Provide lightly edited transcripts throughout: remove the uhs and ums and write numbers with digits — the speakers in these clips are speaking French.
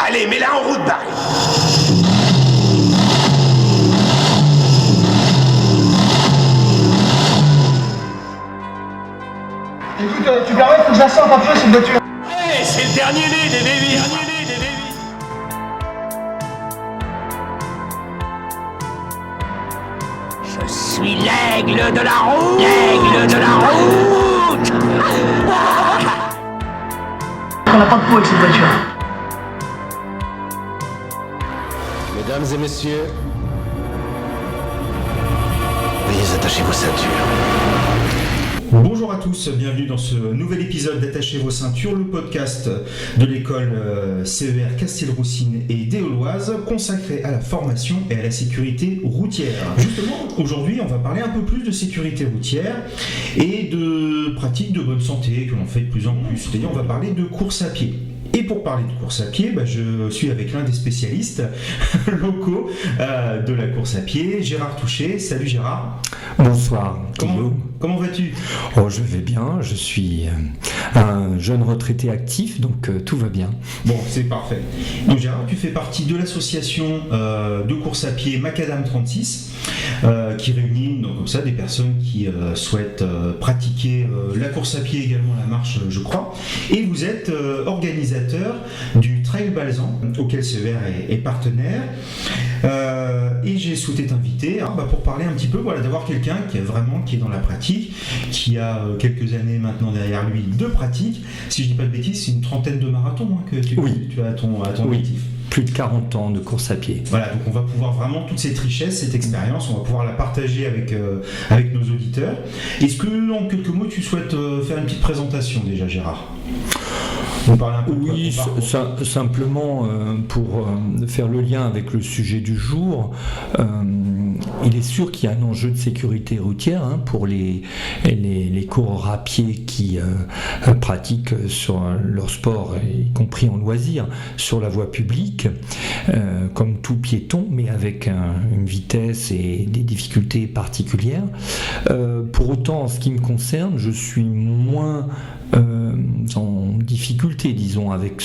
Allez, mets-la en route, Barry. Écoute, tu permets, faut que je la sorte un peu cette voiture. Hey, c'est le dernier né des Davis. Je suis l'aigle de la route. L'aigle de la route. On n'a pas de peau avec cette voiture. Mesdames et messieurs, veuillez attacher vos ceintures. Bonjour à tous, bienvenue dans ce nouvel épisode d'Attachez vos ceintures, le podcast de l'école CER Castelroussine et Déauloise consacré à la formation et à la sécurité routière. Justement, aujourd'hui, on va parler un peu plus de sécurité routière et de pratiques de bonne santé que l'on fait de plus en plus. C'est-à-dire, on va parler de course à pied. Et pour parler de course à pied, je suis avec l'un des spécialistes locaux de la course à pied, Gérard Touchet. Salut Gérard. Bonsoir. Comment vas-tu ? Oh, je vais bien, je suis un jeune retraité actif, donc tout va bien. Bon, c'est parfait. Donc Gérard, tu fais partie de l'association de course à pied Macadam 36, qui réunit donc, comme ça, des personnes qui souhaitent pratiquer la course à pied, également la marche, je crois. Et vous êtes organisateur du Trail Balzan, auquel CER est partenaire. Et j'ai souhaité t'inviter pour parler un petit peu, d'avoir quelqu'un qui est dans la pratique, qui a quelques années maintenant derrière lui de pratique. Si je dis pas de bêtises, c'est une trentaine de marathons que tu as à ton actif. Plus de 40 ans de course à pied. Voilà, donc on va pouvoir vraiment, toute cette richesse, cette expérience, on va pouvoir la partager avec nos auditeurs. Est-ce que, en quelques mots, tu souhaites faire une petite présentation déjà, Gérard ? Oui, simplement pour faire le lien avec le sujet du jour, il est sûr qu'il y a un enjeu de sécurité routière pour les coureurs à pied qui pratiquent sur leur sport, y compris en loisir, sur la voie publique, comme tout piéton, mais avec une vitesse et des difficultés particulières. Pour autant, en ce qui me concerne, je suis moins en difficulté, disons, avec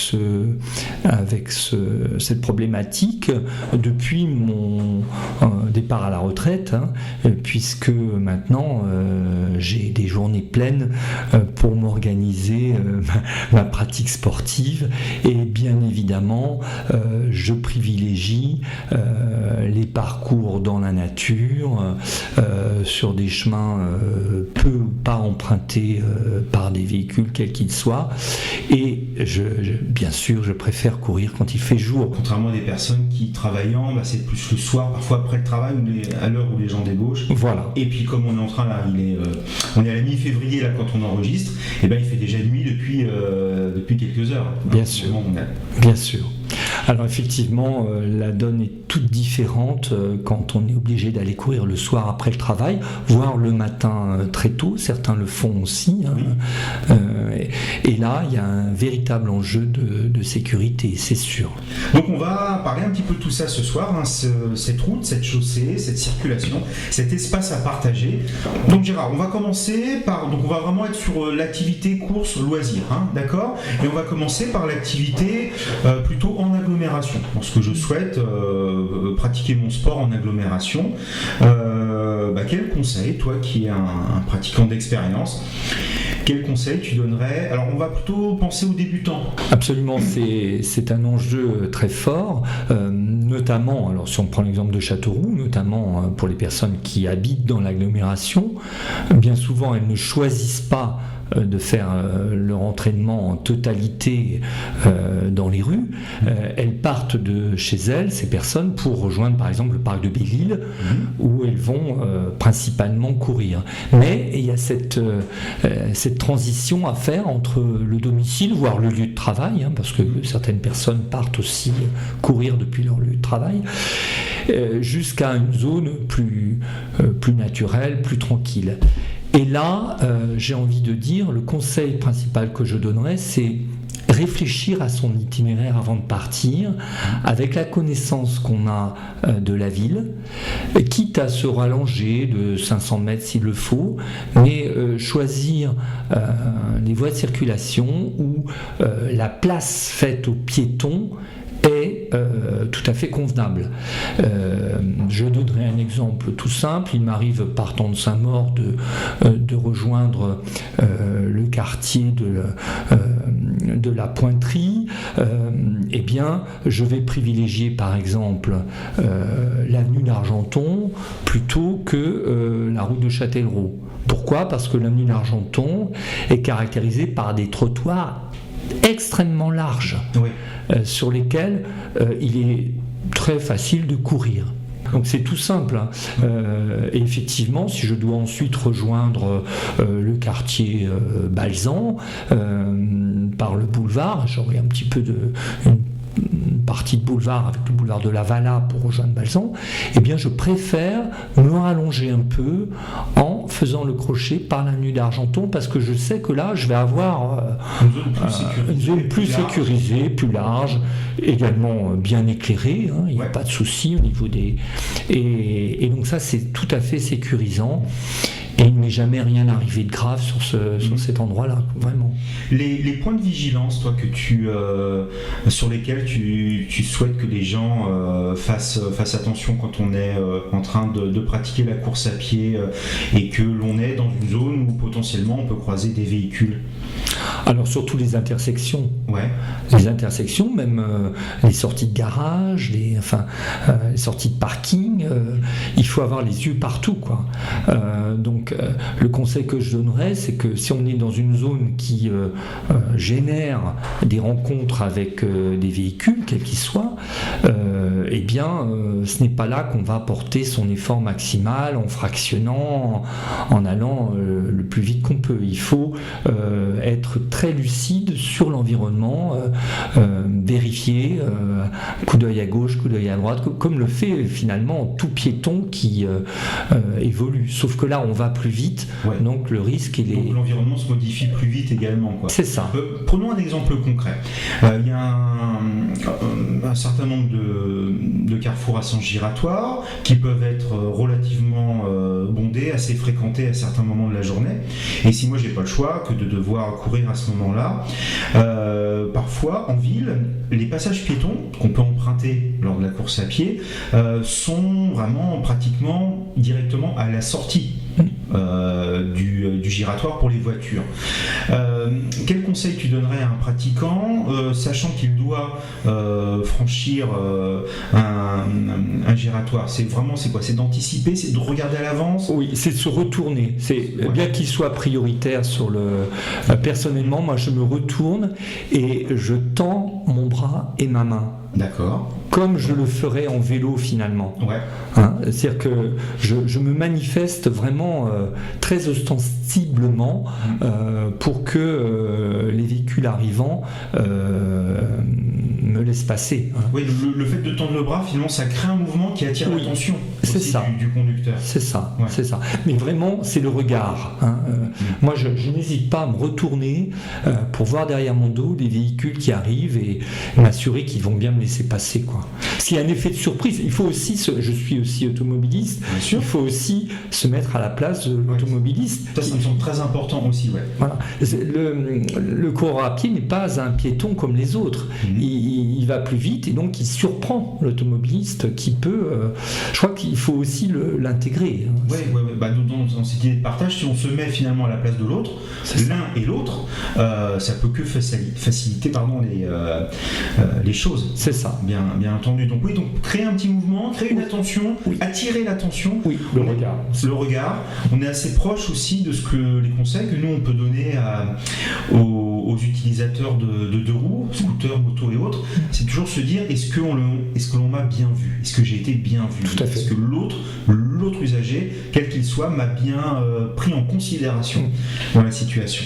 cette problématique depuis mon départ à la retraite, puisque maintenant j'ai des journées pleines pour m'organiser ma pratique sportive, et bien évidemment je privilégie les parcours dans la nature, sur des chemins peu ou pas empruntés par des véhicules quels qu'ils soient, et bien sûr je préfère courir quand il fait jour. Contrairement à des personnes qui travaillant, c'est plus le soir, parfois après le travail, à l'heure où les gens débauchent. Voilà. Et puis comme on est en train là, on est à la mi-février là quand on enregistre, et il fait déjà nuit depuis quelques heures. Bien sûr. Bien sûr. Alors effectivement, la donne est toute différente quand on est obligé d'aller courir le soir après le travail, voire le matin très tôt, certains le font aussi. Oui. Et là, il y a un véritable enjeu de sécurité, c'est sûr. Donc on va parler un petit peu de tout ça ce soir, cette route, cette chaussée, cette circulation, cet espace à partager. Donc Gérard, on va commencer on va vraiment être sur l'activité course-loisir, d'accord ? Et on va commencer par l'activité plutôt en agglomération. Parce que je souhaite pratiquer mon sport en agglomération. Quel conseil, toi qui es un pratiquant d'expérience, quel conseil tu donnerais ? Alors on va plutôt penser aux débutants. Absolument, c'est un enjeu très fort, notamment, alors si on prend l'exemple de Châteauroux, notamment pour les personnes qui habitent dans l'agglomération, bien souvent elles ne choisissent pas de faire leur entraînement en totalité dans les rues. Elles partent de chez elles, ces personnes, pour rejoindre par exemple le parc de Belle-Île, où elles vont principalement courir. Mais il y a cette transition à faire entre le domicile, voire le lieu de travail, parce que certaines personnes partent aussi courir depuis leur lieu de travail, jusqu'à une zone plus naturelle, plus tranquille. Et là, j'ai envie de dire, le conseil principal que je donnerais, c'est réfléchir à son itinéraire avant de partir, avec la connaissance qu'on a de la ville, quitte à se rallonger de 500 mètres s'il le faut, mais choisir les voies de circulation où la place faite aux piétons est tout à fait convenable. Je donnerai un exemple tout simple. Il m'arrive, partant de Saint-Maur, de rejoindre le quartier de la Pointerie. Eh bien, je vais privilégier par exemple l'avenue d'Argenton plutôt que la route de Châtellerault. Pourquoi ? Parce que l'avenue d'Argenton est caractérisée par des trottoirs extrêmement larges, Oui. sur lesquels il est très facile de courir. Donc c'est tout simple. Et effectivement, si je dois ensuite rejoindre le quartier Balzan par le boulevard, j'aurai un petit peu une partie de boulevard avec le boulevard de la Valla pour rejoindre Balzan, eh bien je préfère me rallonger un peu en faisant le crochet par l'avenue d'Argenton, parce que je sais que là je vais avoir une zone plus sécurisée, plus large, également bien éclairée, hein, il n'y a pas de souci au niveau des... Et donc ça c'est tout à fait sécurisant. Et il ne m'est jamais rien arrivé de grave sur cet endroit-là, vraiment. Les points de vigilance, toi, sur lesquels tu souhaites que les gens fassent attention quand on est en train de pratiquer la course à pied et que l'on est dans une zone où potentiellement on peut croiser des véhicules? Alors surtout les intersections. Ouais. Les intersections, même les sorties de garage, les sorties de parking, il faut avoir les yeux partout, quoi. Donc le conseil que je donnerais, c'est que si on est dans une zone qui génère des rencontres avec des véhicules, quels qu'ils soient, eh bien ce n'est pas là qu'on va porter son effort maximal en fractionnant, en allant le plus vite qu'on peut. Il faut être très lucide sur l'environnement, vérifier, coup d'œil à gauche, coup d'œil à droite, comme le fait finalement tout piéton qui évolue. Sauf que là, on va plus vite, donc le risque est... Donc l'environnement se modifie plus vite également, quoi. C'est ça. Prenons un exemple concret. Il y a un certain nombre de carrefours à sens giratoire qui peuvent être relativement bondés, assez fréquentés à certains moments de la journée. Et si moi j'ai pas le choix que de devoir courir à ce moment-là, parfois en ville, les passages piétons qu'on peut emprunter lors de la course à pied sont vraiment pratiquement directement à la sortie du giratoire pour les voitures. Quel conseil tu donnerais à un pratiquant, sachant qu'il doit franchir un giratoire? C'est quoi? C'est d'anticiper, c'est de regarder à l'avance? Oui, c'est de se retourner. C'est bien qu'il soit prioritaire sur le... personnellement, moi je me retourne et je tends mon bras et ma main. D'accord. Comme je le ferais en vélo finalement. Ouais. Hein, c'est-à-dire que je me manifeste vraiment très ostensiblement pour que les véhicules arrivants me laissent passer. Hein. Oui, le fait de tendre le bras, finalement, ça crée un mouvement qui attire l'attention du conducteur. C'est ça, c'est ça. Mais vraiment, c'est le regard. Hein. Moi, je n'hésite pas à me retourner pour voir derrière mon dos des véhicules qui arrivent et m'assurer qu'ils vont bien me laisser passer, quoi. S'il y a un effet de surprise, il faut aussi, je suis aussi automobiliste, il faut aussi se mettre à la place de l'automobiliste. Ça me semble très important aussi, ouais. Voilà. Le coureur à pied n'est pas un piéton comme les autres. Il va plus vite et donc il surprend l'automobiliste qui peut... je crois qu'il faut aussi l'intégrer. Hein. Oui. Bah, dans cette idée de partage, si on se met finalement à la place de l'autre, l'un et l'autre, ça peut que faciliter les choses. C'est ça. Bien entendu. Donc créer un petit mouvement, créer une attention, attirer l'attention. Oui, le regard. Le regard. On est assez proche aussi de ce que les conseils que nous on peut donner aux utilisateurs de deux roues, scooters, motos et autres. C'est toujours se dire est-ce que l'on m'a bien vu? Est-ce que j'ai été bien vu? Tout à fait. Est-ce que l'autre usager, quel qu'il soit, m'a bien pris en considération dans la situation?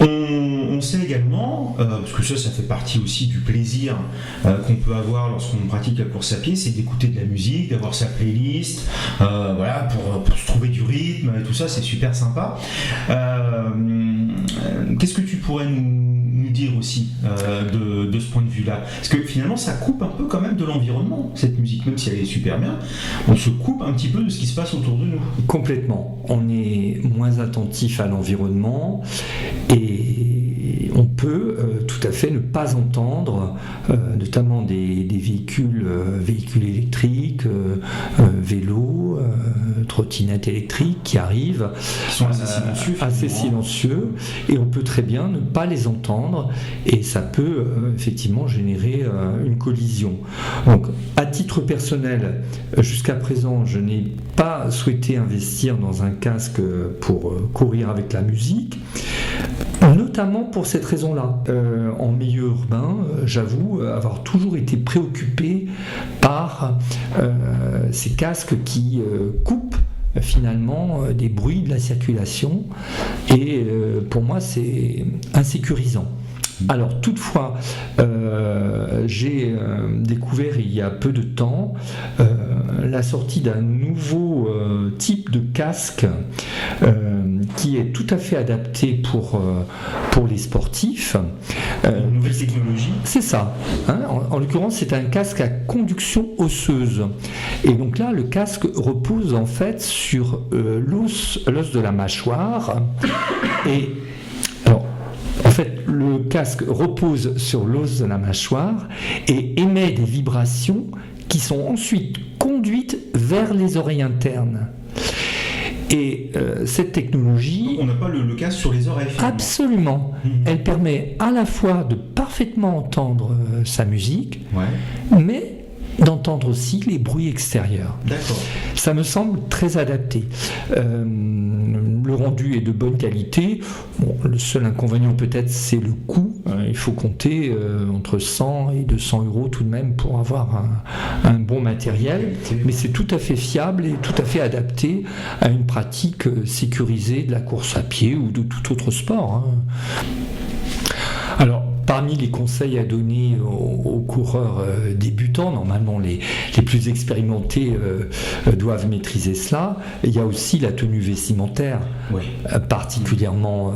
On sait également, parce que ça fait partie aussi du plaisir qu'on peut avoir lorsqu'on pratique la course à pied, c'est d'écouter de la musique, d'avoir sa playlist, pour se trouver du rythme et tout ça, c'est super sympa. Qu'est-ce que tu pourrais nous dire aussi de ce point de vue-là? Parce que finalement, ça coupe un peu quand même de l'environnement, cette musique, même si elle est super bien, on se coupe un petit peu de ce qui se passe autour de nous. Complètement. On est moins attentif à l'environnement et on peut tout tout à fait ne pas entendre, notamment des véhicules électriques, vélos, trottinettes électriques qui arrivent, Qui sont assez silencieux. Et on peut très bien ne pas les entendre, et ça peut effectivement générer une collision. Donc, à titre personnel, jusqu'à présent, je n'ai pas souhaité investir dans un casque pour courir avec la musique, notamment pour cette raison-là. En milieu urbain, j'avoue avoir toujours été préoccupé par ces casques qui coupent finalement des bruits de la circulation, et pour moi c'est insécurisant. Alors toutefois, j'ai découvert il y a peu de temps la sortie d'un nouveau type de casque qui est tout à fait adapté pour les sportifs. Une nouvelle technologie. C'est ça. Hein. En l'occurrence, c'est un casque à conduction osseuse. Et donc là, le casque repose en fait sur l'os de la mâchoire. Et alors, en fait, le casque repose sur l'os de la mâchoire et émet des vibrations qui sont ensuite conduites vers les oreilles internes. Et cette technologie... On n'a pas le casque sur les oreilles, finalement. Absolument. Elle permet à la fois de parfaitement entendre sa musique, mais d'entendre aussi les bruits extérieurs. D'accord. Ça me semble très adapté. Le rendu est de bonne qualité. Bon, le seul inconvénient peut-être, c'est le coût. Il faut compter entre 100 et 200 euros tout de même pour avoir un bon matériel. Mais c'est tout à fait fiable et tout à fait adapté à une pratique sécurisée de la course à pied ou de tout autre sport. Alors, parmi les conseils à donner aux coureurs débutants, normalement les plus expérimentés doivent maîtriser cela. Il y a aussi la tenue vestimentaire, particulièrement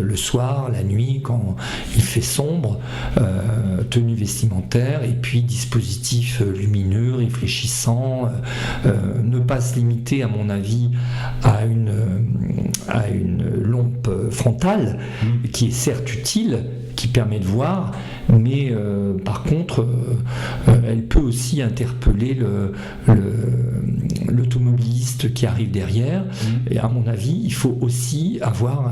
le soir, la nuit, quand il fait sombre, tenue vestimentaire, et puis dispositif lumineux, réfléchissant, ne pas se limiter, à mon avis, à une lampe frontale, qui est certes utile, qui permet de voir, mais par contre elle peut aussi interpeller l'automobiliste qui arrive derrière, et à mon avis il faut aussi avoir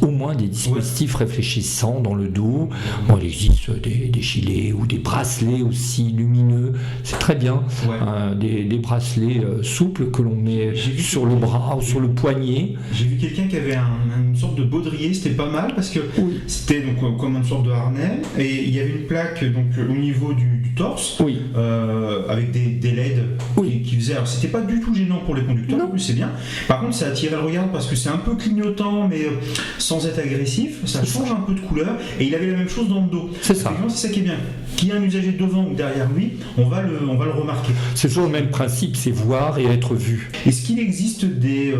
au moins des dispositifs réfléchissants dans le dos. Bon, il existe des gilets ou des bracelets aussi lumineux, c'est très bien, des bracelets souples que l'on met sur le bras ou sur le poignet. J'ai vu quelqu'un qui avait une sorte de baudrier, c'était pas mal parce que c'était donc comme une sorte de harnais, et il y avait une plaque donc au niveau du torse, avec des LED qui faisaient. Alors c'était pas du tout gênant pour les conducteurs, en plus c'est bien. Par contre ça attirait le regard parce que c'est un peu clignotant, mais sans être agressif, ça change un peu de couleur, et il avait la même chose dans le dos. C'est ça qui est bien. Qu'il y ait un usager devant ou derrière lui, on va le remarquer. C'est toujours le même principe, c'est voir et être vu. Est-ce qu'il existe des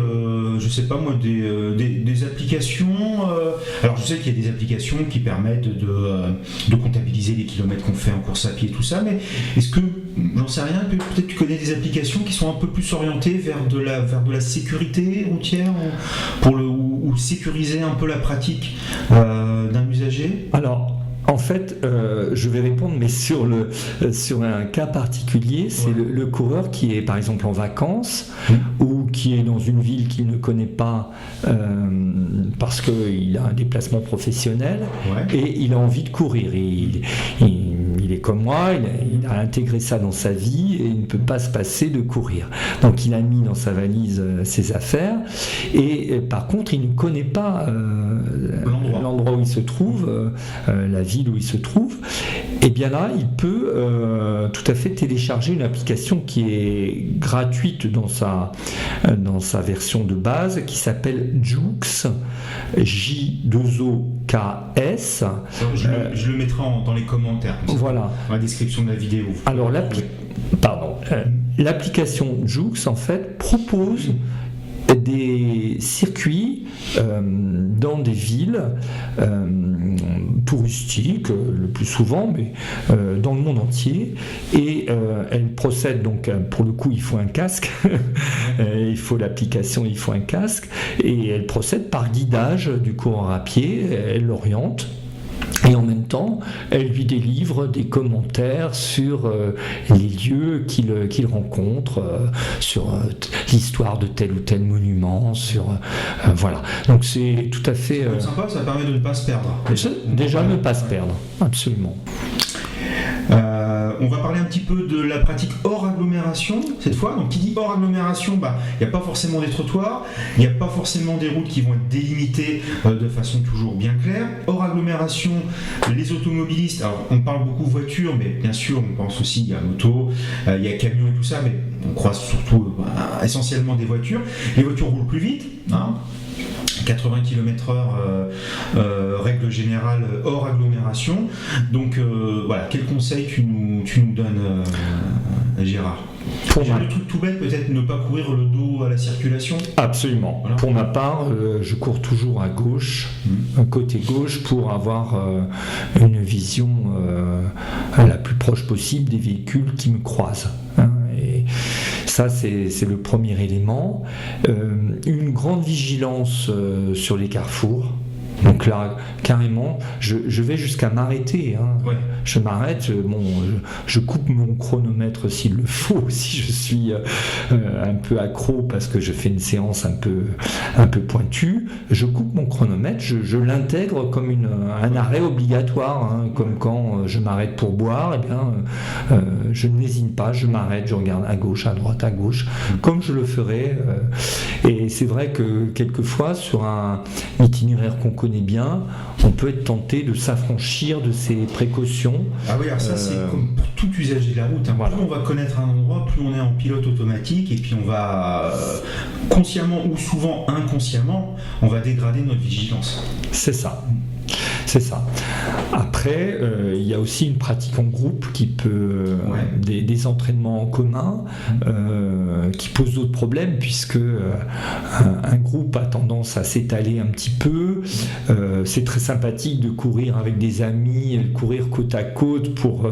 applications, alors je sais qu'il y a des applications qui permettent de comptabiliser les kilomètres qu'on fait en course à pied et tout ça, mais est-ce que, j'en sais rien, peut-être tu connais des applications qui sont un peu plus orientées vers de la sécurité routière, ou sécuriser un peu la pratique d'un usager? Alors, en fait, je vais répondre, mais sur un cas particulier, c'est le coureur qui est par exemple en vacances ou qui est dans une ville qu'il ne connaît pas parce qu'il a un déplacement professionnel et il a envie de courir. Il est comme moi, il a intégré ça dans sa vie et il ne peut pas se passer de courir. Donc il a mis dans sa valise ses affaires, et par contre il ne connaît pas l'endroit où il se trouve, la ville où il se trouve. Et bien là il peut tout à fait télécharger une application qui est gratuite dans sa version de base, qui s'appelle Jouks, J2OKS. Je le mettrai dans les commentaires, voilà, dans la description de la vidéo. Alors l'application Jouks en fait propose des circuits dans des villes touristiques le plus souvent, mais dans le monde entier, et elle procède donc, pour le coup il faut un casque, il faut l'application, il faut un casque, et elle procède par guidage du coureur à pied, elle l'oriente. Et en même temps, elle lui délivre des commentaires sur les lieux qu'il rencontre, sur l'histoire de tel ou tel monument, voilà. Donc c'est tout à fait... C'est sympa, ça permet de ne pas se perdre. Déjà ne pas se perdre, absolument. On va parler un petit peu de la pratique hors agglomération cette fois. Donc qui dit hors agglomération, il n'y a pas forcément des trottoirs, il n'y a pas forcément des routes qui vont être délimitées de façon toujours bien claire. Hors agglomération, les automobilistes, alors on parle beaucoup voitures, mais bien sûr on pense aussi, il y a moto, il y a camion et tout ça, mais on croise surtout essentiellement des voitures. Les voitures roulent plus vite, 80 km/h, règle générale hors agglomération. Donc voilà, quel conseil tu nous donnes, Gérard? Le truc tout bête, peut-être ne pas courir le dos à la circulation. Absolument. Voilà. Pour ma part, je cours toujours à gauche, côté gauche, pour avoir une vision la plus proche possible des véhicules qui me croisent. Et ça, c'est le premier élément. Une grande vigilance sur les carrefours. Donc là, carrément, je vais jusqu'à m'arrêter. Ouais. Je m'arrête, je coupe mon chronomètre s'il le faut, si je suis un peu accro parce que je fais une séance un peu pointue. Je coupe mon chronomètre, je l'intègre comme un arrêt obligatoire, comme quand je m'arrête pour boire. Eh bien, je n'hésite pas, je m'arrête, je regarde à gauche, à droite, à gauche, comme je le ferais. Et c'est vrai que quelquefois, sur un itinéraire qu'on connaît bien, on peut être tenté de s'affranchir de ces précautions. Ah oui, alors ça c'est comme pour tout usager de la route. Voilà. Plus on va connaître un endroit, plus on est en pilote automatique et puis on va consciemment ou souvent inconsciemment, on va dégrader notre vigilance. C'est ça. C'est ça. Après, il y a aussi une pratique en groupe qui peut... des entraînements en commun qui posent d'autres problèmes puisque un groupe a tendance à s'étaler un petit peu. C'est très sympathique de courir avec des amis, courir côte à côte pour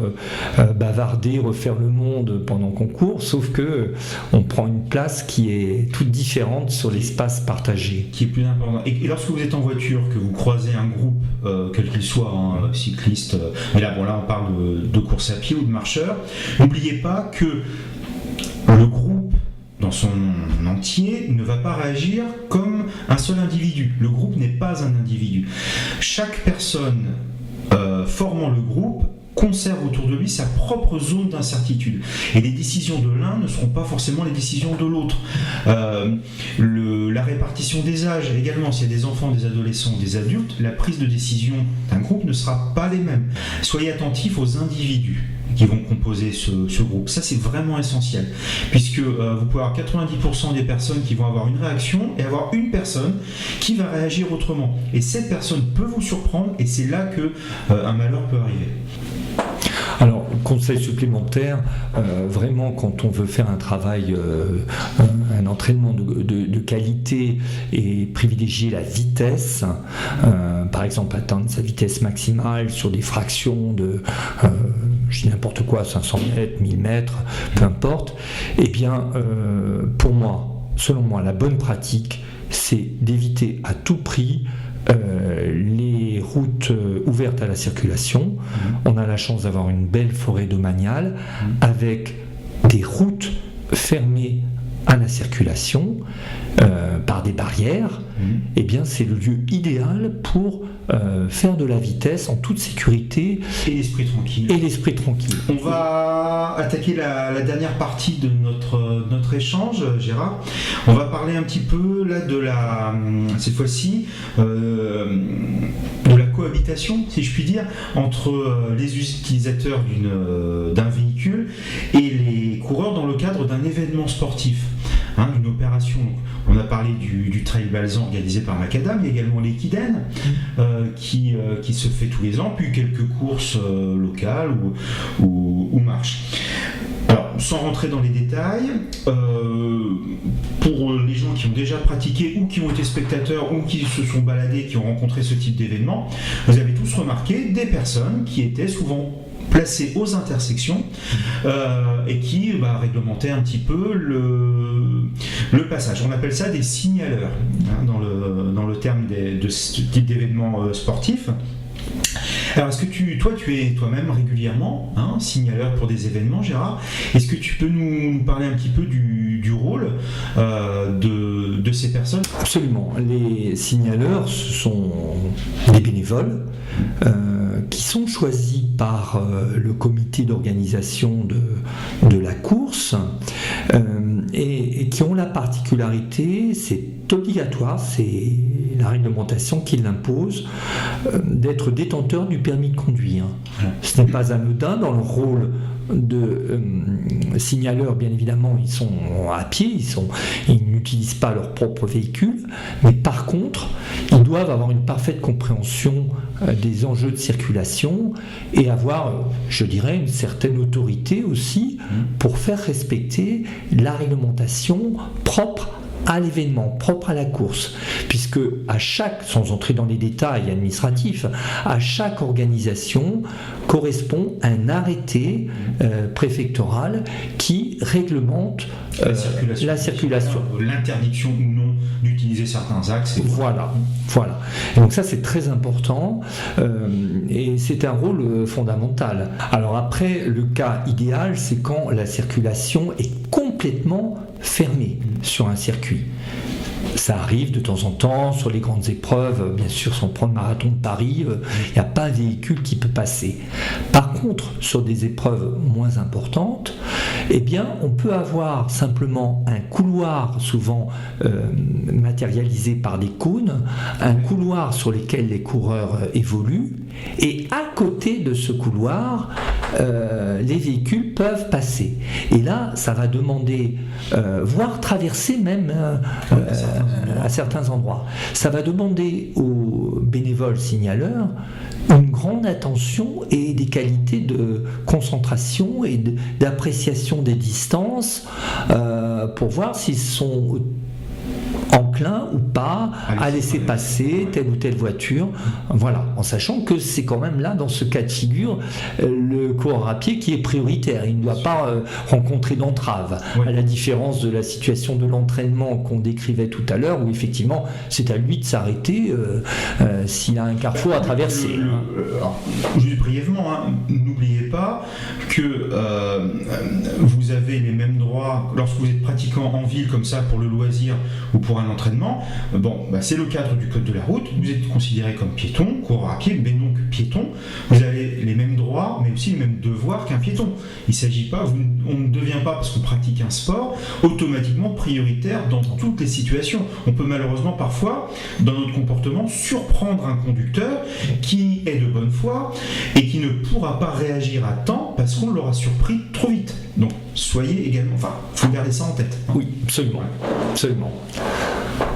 bavarder, refaire le monde pendant qu'on court, sauf que on prend une place qui est toute différente sur l'espace partagé. Qui est plus important. Et lorsque vous êtes en voiture, que vous croisez un groupe, quel qu'il soit, cycliste, mais là on parle de course à pied ou de marcheur, n'oubliez pas que le groupe dans son entier ne va pas réagir comme un seul individu. Le groupe n'est pas un individu. Chaque personne formant le groupe conserve autour de lui sa propre zone d'incertitude. Et les décisions de l'un ne seront pas forcément les décisions de l'autre. La répartition des âges également, s'il y a des enfants, des adolescents, des adultes, la prise de décision d'un groupe ne sera pas les mêmes. Soyez attentifs aux individus qui vont composer ce groupe. Ça, c'est vraiment essentiel, puisque vous pouvez avoir 90% des personnes qui vont avoir une réaction et avoir une personne qui va réagir autrement. Et cette personne peut vous surprendre et c'est là que un malheur peut arriver. Alors, conseil supplémentaire, vraiment quand on veut faire un travail, un entraînement de qualité et privilégier la vitesse, par exemple atteindre sa vitesse maximale sur des fractions de, je dis n'importe quoi, 500 mètres, 1000 mètres, peu importe, eh bien, pour moi, selon moi, la bonne pratique, c'est d'éviter à tout prix les routes ouvertes à la circulation. On a la chance d'avoir une belle forêt domaniale avec des routes fermées à la circulation par des barrières. Eh bien, c'est le lieu idéal pour faire de la vitesse en toute sécurité et l'esprit tranquille. On va attaquer la dernière partie de notre échange, Gérard. On va parler un petit peu là cette fois-ci de la cohabitation, si je puis dire, entre les utilisateurs d'un véhicule et les coureurs dans le cadre d'un événement sportif. D'une opération. On a parlé du Trail Balzan organisé par Macadam, il y a également l'Equiden qui se fait tous les ans, puis quelques courses locales ou marches. Alors, sans rentrer dans les détails, pour les gens qui ont déjà pratiqué ou qui ont été spectateurs ou qui se sont baladés, qui ont rencontré ce type d'événement, vous avez tous remarqué des personnes qui étaient souvent placés aux intersections et qui réglementaient un petit peu le passage. On appelle ça des signaleurs dans le terme de ce type d'événement sportif. Alors, est-ce que tu es toi-même régulièrement signaleur pour des événements, Gérard? Est-ce que tu peux nous parler un petit peu du rôle de ces personnes? Absolument. Les signaleurs, ce sont des bénévoles qui sont choisis par le comité d'organisation de la course et qui ont la particularité, c'est obligatoire, c'est la réglementation qui l'impose, d'être détenteur du permis de conduire. Ce n'est pas anodin dans le rôle de signaleurs. Bien évidemment, ils sont à pied, ils n'utilisent pas leur propre véhicule, mais par contre, ils doivent avoir une parfaite compréhension des enjeux de circulation et avoir, je dirais, une certaine autorité aussi pour faire respecter la réglementation propre à l'événement, propre à la course, puisque sans entrer dans les détails administratifs, à chaque organisation correspond un arrêté préfectoral qui réglemente la circulation. L'interdiction ou non d'utiliser certains axes. Voilà. Et donc ça, c'est très important et c'est un rôle fondamental. Alors après, le cas idéal, c'est quand la circulation est complètement fermée sur un circuit. Ça arrive de temps en temps sur les grandes épreuves, bien sûr, si on prend le marathon de Paris, il n'y a pas un véhicule qui peut passer. Par contre, sur des épreuves moins importantes, eh bien, on peut avoir simplement un couloir, souvent matérialisé par des cônes, un couloir sur lequel les coureurs évoluent, et à côté de ce couloir, les véhicules peuvent passer. Et là, ça va demander, voire traverser même à certains endroits. Ça va demander aux bénévoles signaleurs une grande attention et des qualités de concentration et d'appréciation des distances pour voir s'ils sont enclin ou pas à laisser passer telle ou telle voiture, voilà, en sachant que c'est quand même là, dans ce cas de figure, le coureur à pied qui est prioritaire, il ne doit pas rencontrer d'entrave, à la différence de la situation de l'entraînement qu'on décrivait tout à l'heure, où effectivement c'est à lui de s'arrêter s'il a un carrefour à traverser. Juste brièvement, n'oubliez pas que vous avez les mêmes droits lorsque vous êtes pratiquant en ville comme ça pour le loisir ou pour un entraînement. C'est le cadre du code de la route, vous êtes considéré comme piéton, coureur à pied, mais donc piéton, vous avez les mêmes droits mais aussi les mêmes devoirs qu'un piéton. Il ne s'agit pas, on ne devient pas, parce qu'on pratique un sport, automatiquement prioritaire dans toutes les situations. On peut malheureusement parfois, dans notre comportement, surprendre un conducteur qui est de bonne foi et qui ne pourra pas réagir à temps parce qu'on l'aura surpris trop vite. Donc soyez également, faut garder ça en tête. Oui, absolument.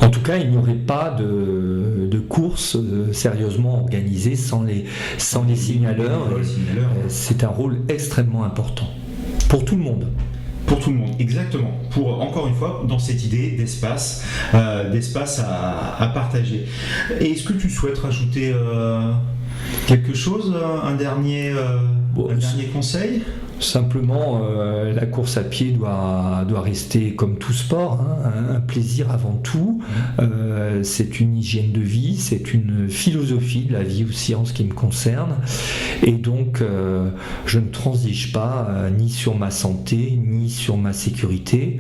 En tout cas, il n'y aurait pas de course sérieusement organisée sans les signaleurs. C'est un rôle extrêmement important pour tout le monde. Pour tout le monde, exactement. Pour, encore une fois, dans cette idée d'espace à partager. Et est-ce que tu souhaites rajouter quelque chose, un dernier conseil ? Simplement, la course à pied doit rester, comme tout sport, un plaisir avant tout. C'est une hygiène de vie, c'est une philosophie de la vie aussi en ce qui me concerne. Et donc, je ne transige pas ni sur ma santé, ni sur ma sécurité.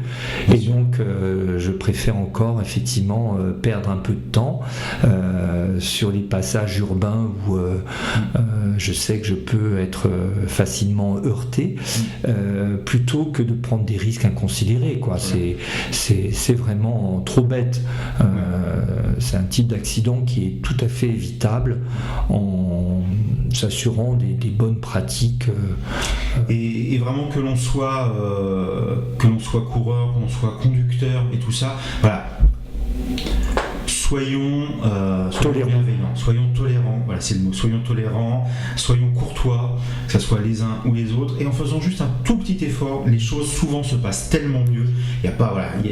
Et donc, je préfère encore, effectivement, perdre un peu de temps sur les passages urbains où je sais que je peux être facilement heurté. Plutôt que de prendre des risques inconsidérés, quoi. C'est vraiment trop bête. C'est un type d'accident qui est tout à fait évitable en s'assurant des bonnes pratiques. Et vraiment que l'on soit coureur, que l'on soit conducteur et tout ça, voilà. Soyons bienveillants, soyons tolérants, voilà, c'est le mot, soyons tolérants, soyons courtois, que ce soit les uns ou les autres, et en faisant juste un tout petit effort, les choses souvent se passent tellement mieux. Il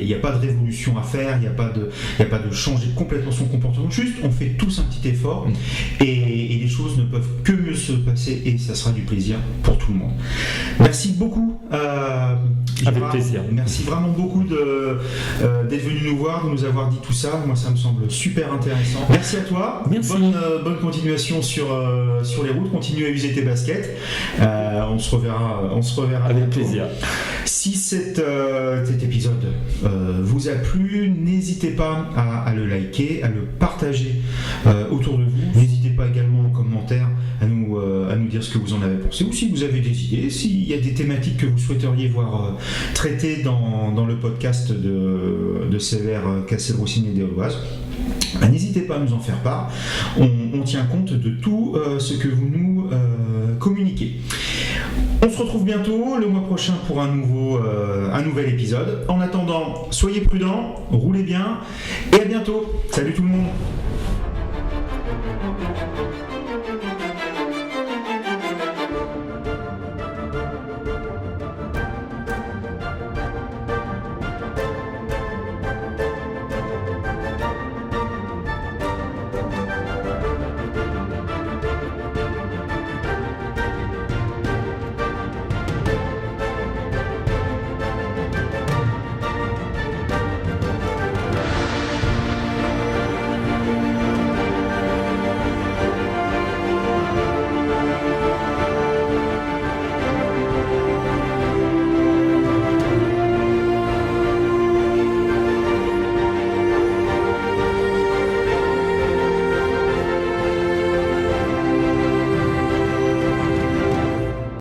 n'y a pas de révolution à faire, il n'y a pas de changer complètement son comportement, juste on fait tous un petit effort et les choses ne peuvent que mieux se passer et ça sera du plaisir pour tout le monde. Merci beaucoup. Avec plaisir. Merci vraiment beaucoup d'être venu nous voir, de nous avoir dit tout ça. Moi, ça me semble super intéressant. Merci à toi. Merci. Bonne continuation sur les routes. Continue à user tes baskets. On se reverra Avec bientôt. plaisir. Si cet épisode vous a plu, n'hésitez pas à le liker, à le partager autour de vous. N'hésitez pas également en commentaire à nous dire ce que vous en avez pensé, ou si vous avez des idées, s'il y a des thématiques que vous souhaiteriez voir traitées dans le podcast de Sévère, Castelroussine et des Auloises. N'hésitez pas à nous en faire part. On tient compte de tout ce que vous nous communiquez. On se retrouve bientôt le mois prochain pour un nouvel épisode. En attendant, soyez prudents, roulez bien et à bientôt. Salut tout le monde.